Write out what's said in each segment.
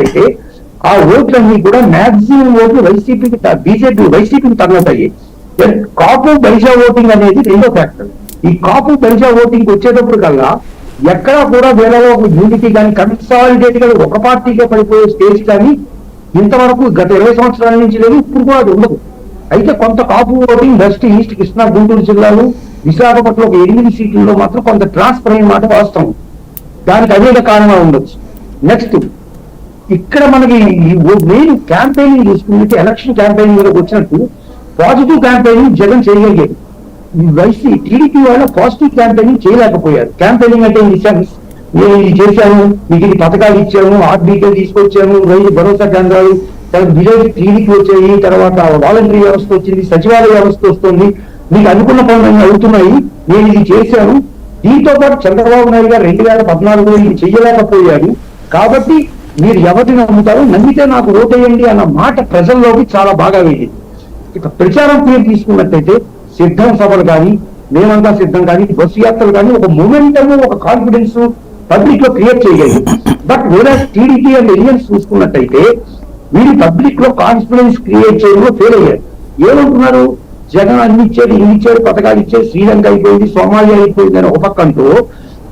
అయితే ఆ ఓట్లన్నీ కూడా మాక్సిమం ఓట్లు వైసీపీకి తగ్గుతాయి. కాపు బలిజా ఓటింగ్ అనేది రెండో ఫ్యాక్టర్. ఈ కాపు బలిజా ఓటింగ్ వచ్చేటప్పుడు కల్లా ఎక్కడా కూడా వేరే ఒక యూనిటీ కానీ కన్సాలిడేట్ గా ఒక పార్టీగా పడిపోయే స్టేజ్ కానీ ఇంతవరకు గత 20 సంవత్సరాల నుంచి లేదు, ఇప్పుడు కూడా అది ఉండదు. అయితే కొంత Kapu voting west, east, Krishna, Guntur జిల్లాలు, విశాఖపట్నం ఒక 8 సీట్లలో మాత్రం కొంత ట్రాన్స్ఫర్ అయిన మాట వాస్తవం. దానికి అనేక కారణాలు ఉండొచ్చు. నెక్స్ట్ ఇక్కడ మనకి మెయిన్ క్యాంపెయినింగ్ చూసుకుంటే ఎలక్షన్ క్యాంపెయినింగ్ వచ్చినట్టు పాజిటివ్ క్యాంపెయినింగ్ జగన్ చేయగలిగారు. టీడీపీ వాళ్ళ పాజిటివ్ క్యాంపెయినింగ్ చేయలేకపోయారు. క్యాంపెయినింగ్ అంటే ఇన్ ది సెన్స్, నేను ఇది చేశాను, మీకు ఇది పథకాలు ఇచ్చాను, ఆర్బీకే తీసుకొచ్చాను, రైతు భరోసా కేంద్రాలు, తర్వాత విలేజ్ క్లినిక్ వచ్చాయి, తర్వాత వాలంటరీ వ్యవస్థ వచ్చింది, సచివాలయ వ్యవస్థ వస్తుంది, మీకు అనుకున్న పనులు అవుతున్నాయి, నేను ఇది చేశాను. దీంతో పాటు చంద్రబాబు నాయుడు గారు 2014లో ఇది చెయ్యలేకపోయాడు. కాబట్టి మీరు ఎవరిని నమ్ముతారో, నమ్మితే నాకు ఓటేయండి అన్న మాట ప్రజల్లోకి చాలా బాగా వెళ్ళింది. ఇక ప్రచారం పేరు తీసుకున్నట్టయితే సిద్ధం సభలు కానీ, మేమంతా సిద్ధం కానీ, బస్సు యాత్రలు కానీ ఒక మూమెంటమ్, ఒక కాన్ఫిడెన్స్ పబ్లిక్ లో క్రియేట్ చేయగలిగి. బట్ వేరే టీడీపీ అండ్ ఎలియన్స్ చూసుకున్నట్టయితే వీరి పబ్లిక్ లో కాన్ఫిడెన్స్ క్రియేట్ చేయడంలో ఫెయిల్ అయ్యారు. ఏమంటున్నారు, జగన్ అన్ని ఇచ్చేది, ఇన్ని ఇచ్చేది, పథకాలు ఇచ్చేది, శ్రీలంక అయిపోయింది, సోమాలియా అయిపోయింది అని ఒక పక్కంటూ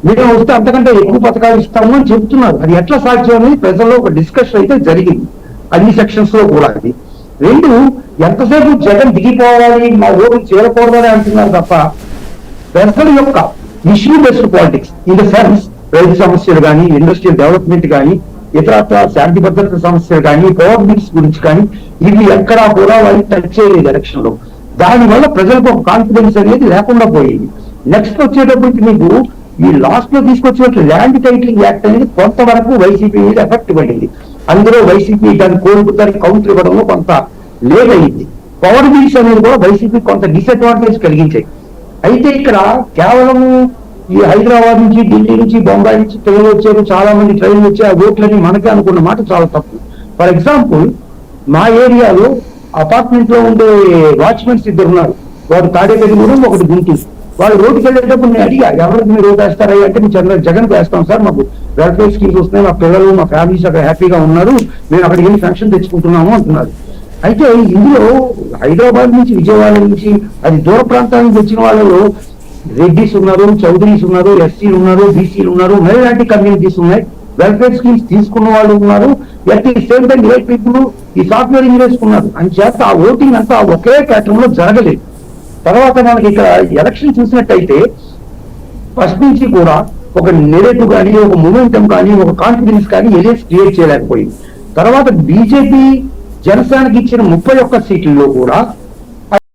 మేము వస్తే అంతకంటే ఎక్కువ పథకాలు ఇస్తాము అని చెప్తున్నారు. అది ఎట్లా సాధ్యం అనేది ప్రజల్లో ఒక డిస్కషన్ అయితే జరిగింది అన్ని సెక్షన్స్ లో కూడా. అది రెండు, ఎంతసేపు జగన్ దిగిపోవాలి, మా ఓటు చేరకూడదని అంటున్నారు తప్ప ప్రజల యొక్క issue based politics in the sense రైతు సమస్యలు కానీ, ఇండస్ట్రియల్ డెవలప్మెంట్ కానీ, ఇతర శాంతి భద్రత సమస్యలు కానీ, పవర్ బిల్స్ గురించి కానీ ఇవి ఎక్కడా కూడా వాళ్ళు టచ్ చేయలేదు ఎలక్షన్ లో. దానివల్ల ప్రజలకు ఒక కాన్ఫిడెన్స్ అనేది లేకుండా పోయింది. నెక్స్ట్ వచ్చేటప్పటికి మీకు ఈ లాస్ట్ లో తీసుకొచ్చినట్లు ల్యాండ్ టైటిలింగ్ యాక్ట్ అనేది కొంతవరకు వైసీపీ మీద ఎఫెక్ట్ పడింది. అందులో వైసీపీ దాన్ని కోరుకుతానికి కౌంటర్ ఇవ్వడంలో కొంత లేట్ అయింది. పవర్ బిల్స్ అనేది కూడా వైసీపీ కొంత డిసడ్వాంటేజ్ కలిగించాయి. అయితే ఇక్కడ కేవలం ఈ హైదరాబాద్ నుంచి, ఢిల్లీ నుంచి, బొంబాయి నుంచి ట్రైన్ వచ్చారు, చాలా మంది ట్రైన్ వచ్చి ఆ ఓట్లని మనకే అనుకున్న మాట చాలా తప్పు. ఫర్ ఎగ్జాంపుల్ మా ఏరియాలో అపార్ట్మెంట్ లో ఉండే వాచ్మెన్స్ 2 ఉన్నారు. వాడు తాడేపల్లిగూడెం, ఒకటి గుంటూరు. వాళ్ళు రోడ్డుకి వెళ్ళేటప్పుడు నేను అడిగా, ఎవరికి మీరు ఓటు వేస్తారా అంటే మేము జగన్ వేస్తాం సార్, మాకు వెల్ఫేర్ స్కీమ్స్ వస్తున్నాయి, మా పిల్లలు మా ఫ్యామిలీస్ అక్కడ హ్యాపీగా ఉన్నారు, మేము అక్కడికి వెళ్ళి పెన్షన్ తెచ్చుకుంటున్నాము అంటున్నారు. అయితే ఇందులో హైదరాబాద్ నుంచి, విజయవాడ నుంచి, అది దూర ప్రాంతాల నుంచి వచ్చిన వాళ్ళలో రెడ్డిస్ ఉన్నారు, చౌదరీస్ ఉన్నారు, ఎస్సీలు ఉన్నారు, బీసీలు ఉన్నారు, మైనారిటీ కమ్యూనిటీస్ ఉన్నాయి, వెల్ఫేర్ స్కీమ్స్ తీసుకున్న వాళ్ళు ఉన్నారు, at the same time rate people ఈ సాఫ్ట్వేర్ ఇంజనీర్స్ ఉన్నారు. అని చేత ఆ ఓటింగ్ అంతా ఒకే ప్యాటర్న్ లో జరగలేదు. తర్వాత మనకి ఇక్కడ ఎలక్షన్ చూసినట్టయితే ఫస్ట్ నుంచి కూడా ఒక నెరేటివ్ కానీ, ఒక మూమెంటం కానీ, ఒక కాన్ఫిడెన్స్ కానీ ఎలియన్స్ క్రియేట్ చేయలేకపోయింది. తర్వాత బీజేపీ జనసేనకి ఇచ్చిన 31 సీట్లలో కూడా